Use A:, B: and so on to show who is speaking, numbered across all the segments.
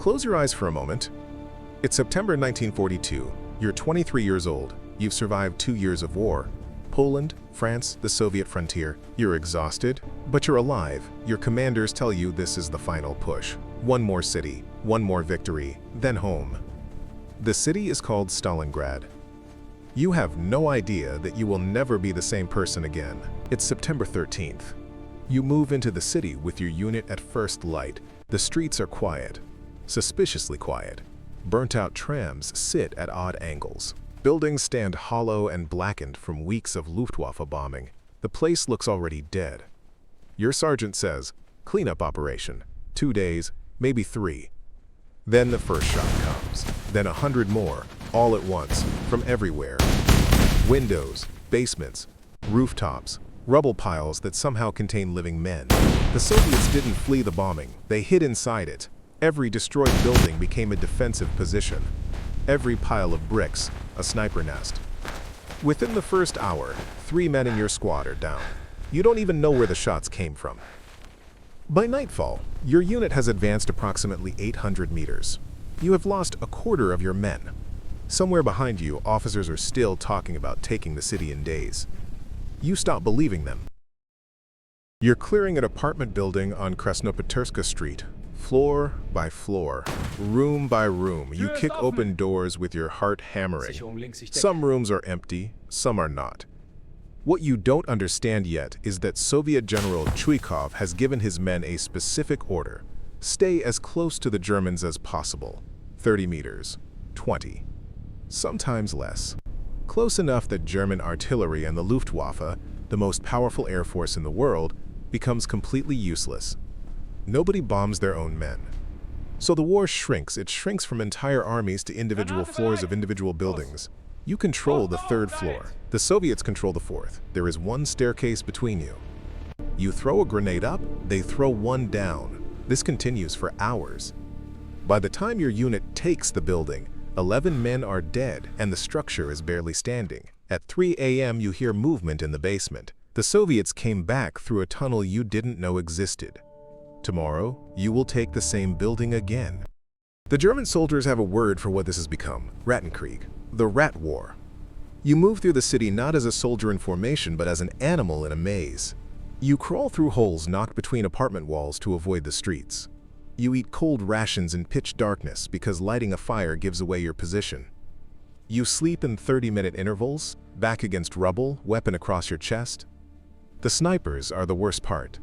A: Close your eyes for a moment. It's September 1942. You're 23 years old. You've survived 2 years of war. Poland, France, the Soviet frontier. You're exhausted, but you're alive. Your commanders tell you this is the final push. One more city, one more victory, then home. The city is called Stalingrad. You have no idea that you will never be the same person again. It's September 13th. You move into the city with your unit at first light. The streets are quiet, suspiciously quiet. Burnt-out trams sit at odd angles. Buildings stand hollow and blackened from weeks of Luftwaffe bombing. The place looks already dead. Your sergeant says, cleanup operation. 2 days, maybe 3. Then the first shot comes. Then 100 more, all at once, from everywhere. Windows, basements, rooftops, rubble piles that somehow contain living men. The Soviets didn't flee the bombing, they hid inside it. Every destroyed building became a defensive position. Every pile of bricks, a sniper nest. Within the first hour, 3 men in your squad are down. You don't even know where the shots came from. By nightfall, your unit has advanced approximately 800 meters. You have lost a quarter of your men. Somewhere behind you, officers are still talking about taking the city in days. You stop believing them. You're clearing an apartment building on Krasnopeterska Street. Floor by floor, room by room, you kick open doors with your heart hammering. Some rooms are empty, some are not. What you don't understand yet is that Soviet General Chuikov has given his men a specific order. Stay as close to the Germans as possible. 30 meters, 20, sometimes less. Close enough that German artillery and the Luftwaffe, the most powerful air force in the world, becomes completely useless. Nobody bombs their own men. So the war shrinks. It shrinks from entire armies to individual floors of individual buildings. You control the 3rd floor. The Soviets control the 4th. There is one staircase between you. You throw a grenade up, they throw one down. This continues for hours. By the time your unit takes the building, 11 men are dead and the structure is barely standing. At 3 a.m. you hear movement in the basement. The Soviets came back through a tunnel you didn't know existed. Tomorrow, you will take the same building again. The German soldiers have a word for what this has become, Rattenkrieg, the rat war. You move through the city not as a soldier in formation, but as an animal in a maze. You crawl through holes knocked between apartment walls to avoid the streets. You eat cold rations in pitch darkness because lighting a fire gives away your position. You sleep in 30-minute intervals, back against rubble, weapon across your chest. The snipers are the worst part.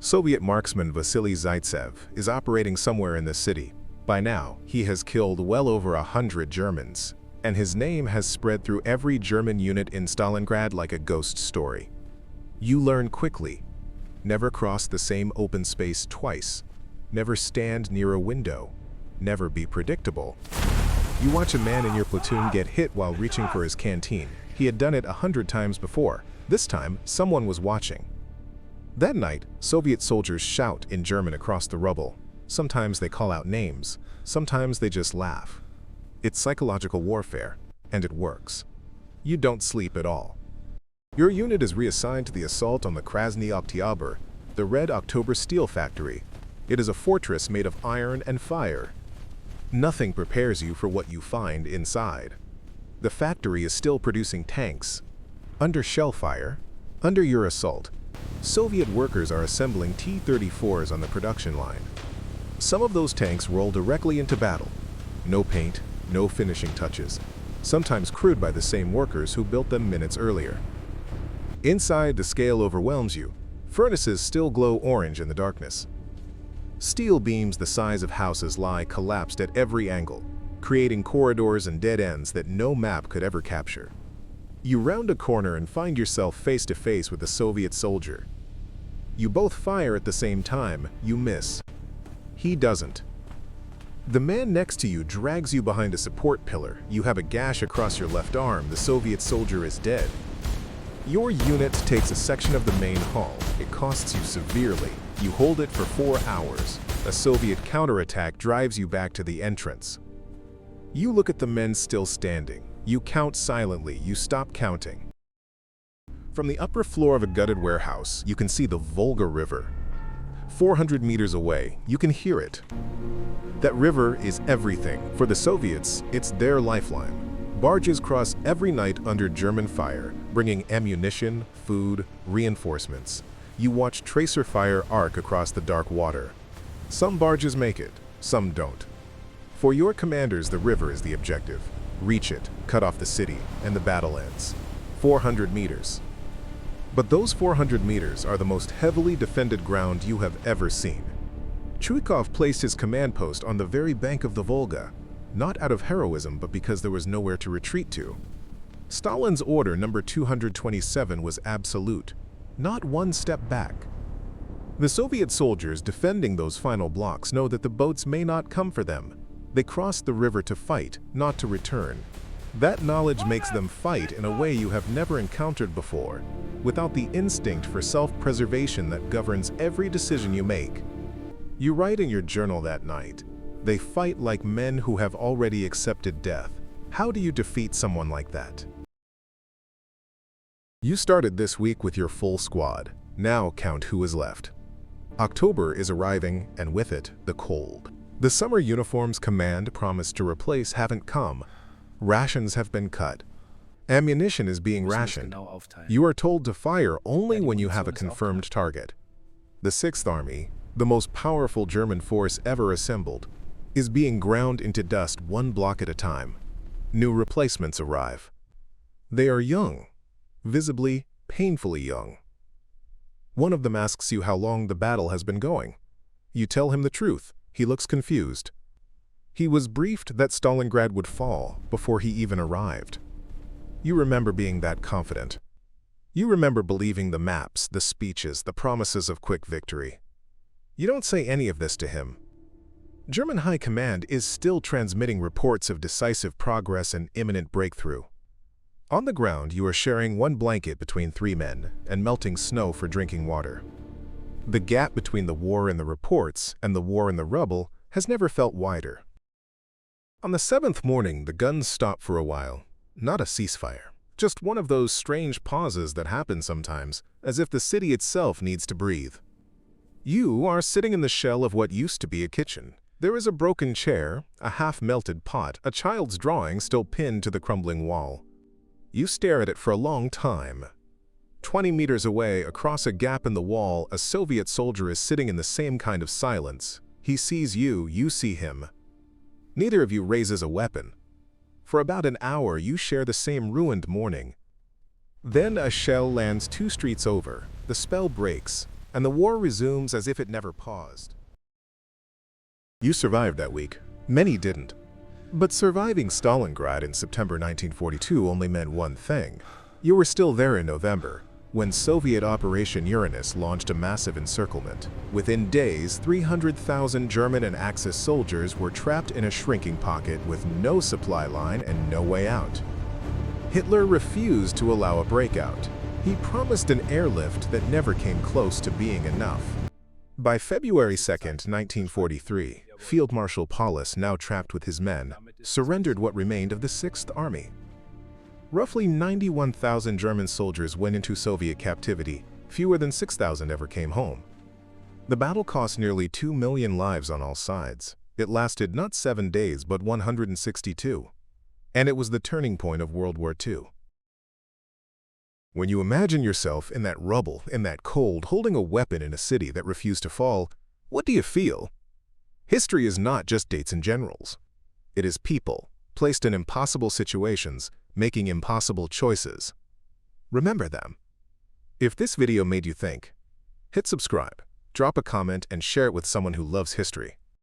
A: Soviet marksman Vasily Zaitsev is operating somewhere in the city. By now, he has killed well over 100 Germans, and his name has spread through every German unit in Stalingrad like a ghost story. You learn quickly. Never cross the same open space twice. Never stand near a window. Never be predictable. You watch a man in your platoon get hit while reaching for his canteen. He had done it 100 times before. This time, someone was watching. That night, Soviet soldiers shout in German across the rubble. Sometimes they call out names, sometimes they just laugh. It's psychological warfare, and it works. You don't sleep at all. Your unit is reassigned to the assault on the Krasny Oktyabr, the Red October steel factory. It is a fortress made of iron and fire. Nothing prepares you for what you find inside. The factory is still producing tanks. Under shell fire, under your assault, Soviet workers are assembling T-34s on the production line. Some of those tanks roll directly into battle. No paint, no finishing touches, sometimes crewed by the same workers who built them minutes earlier. Inside, the scale overwhelms you. Furnaces still glow orange in the darkness. Steel beams the size of houses lie collapsed at every angle, creating corridors and dead ends that no map could ever capture. You round a corner and find yourself face to face with a Soviet soldier. You both fire at the same time. You miss. He doesn't. The man next to you drags you behind a support pillar. You have a gash across your left arm. The Soviet soldier is dead. Your unit takes a section of the main hall. It costs you severely. You hold it for 4 hours. A Soviet counterattack drives you back to the entrance. You look at the men still standing. You count silently. You stop counting. From the upper floor of a gutted warehouse, you can see the Volga River. 400 meters away, you can hear it. That river is everything. For the Soviets, it's their lifeline. Barges cross every night under German fire, bringing ammunition, food, reinforcements. You watch tracer fire arc across the dark water. Some barges make it, some don't. For your commanders, the river is the objective. Reach it, cut off the city, and the battle ends. 400 meters. But those 400 meters are the most heavily defended ground you have ever seen. Chuikov placed his command post on the very bank of the Volga, not out of heroism but because there was nowhere to retreat to. Stalin's order number 227 was absolute, not one step back. The Soviet soldiers defending those final blocks know that the boats may not come for them. They crossed the river to fight, not to return. That knowledge makes them fight in a way you have never encountered before, without the instinct for self-preservation that governs every decision you make. You write in your journal that night, "They fight like men who have already accepted death." How do you defeat someone like that? You started this week with your full squad. Now count who is left. October is arriving, and with it, the cold. The summer uniforms command promised to replace haven't come. Rations have been cut. Ammunition is being rationed. You are told to fire only when you have a confirmed target. The 6th Army, the most powerful German force ever assembled, is being ground into dust one block at a time. New replacements arrive. They are young, visibly, painfully young. One of them asks you how long the battle has been going. You tell him the truth. He looks confused. He was briefed that Stalingrad would fall before he even arrived. You remember being that confident. You remember believing the maps, the speeches, the promises of quick victory. You don't say any of this to him. German High Command is still transmitting reports of decisive progress and imminent breakthrough. On the ground, you are sharing one blanket between 3 men and melting snow for drinking water. The gap between the war in the reports and the war in the rubble has never felt wider. On the 7th morning, the guns stop for a while. Not a ceasefire, just one of those strange pauses that happen sometimes, as if the city itself needs to breathe. You are sitting in the shell of what used to be a kitchen. There is a broken chair, a half-melted pot, a child's drawing still pinned to the crumbling wall. You stare at it for a long time. 20 meters away, across a gap in the wall, a Soviet soldier is sitting in the same kind of silence. He sees you, you see him. Neither of you raises a weapon. For about an hour, you share the same ruined morning. Then a shell lands 2 streets over, the spell breaks, and the war resumes as if it never paused. You survived that week. Many didn't. But surviving Stalingrad in September 1942 only meant one thing. You were still there in November, when Soviet Operation Uranus launched a massive encirclement. Within days, 300,000 German and Axis soldiers were trapped in a shrinking pocket with no supply line and no way out. Hitler refused to allow a breakout. He promised an airlift that never came close to being enough. By February 2nd, 1943, Field Marshal Paulus, now trapped with his men, surrendered what remained of the 6th Army. Roughly 91,000 German soldiers went into Soviet captivity. Fewer than 6,000 ever came home. The battle cost nearly 2 million lives on all sides. It lasted not 7 days, but 162. And it was the turning point of World War II. When you imagine yourself in that rubble, in that cold, holding a weapon in a city that refused to fall, what do you feel? History is not just dates and generals. It is people, placed in impossible situations, making impossible choices. Remember them. If this video made you think, hit subscribe, drop a comment, and share it with someone who loves history.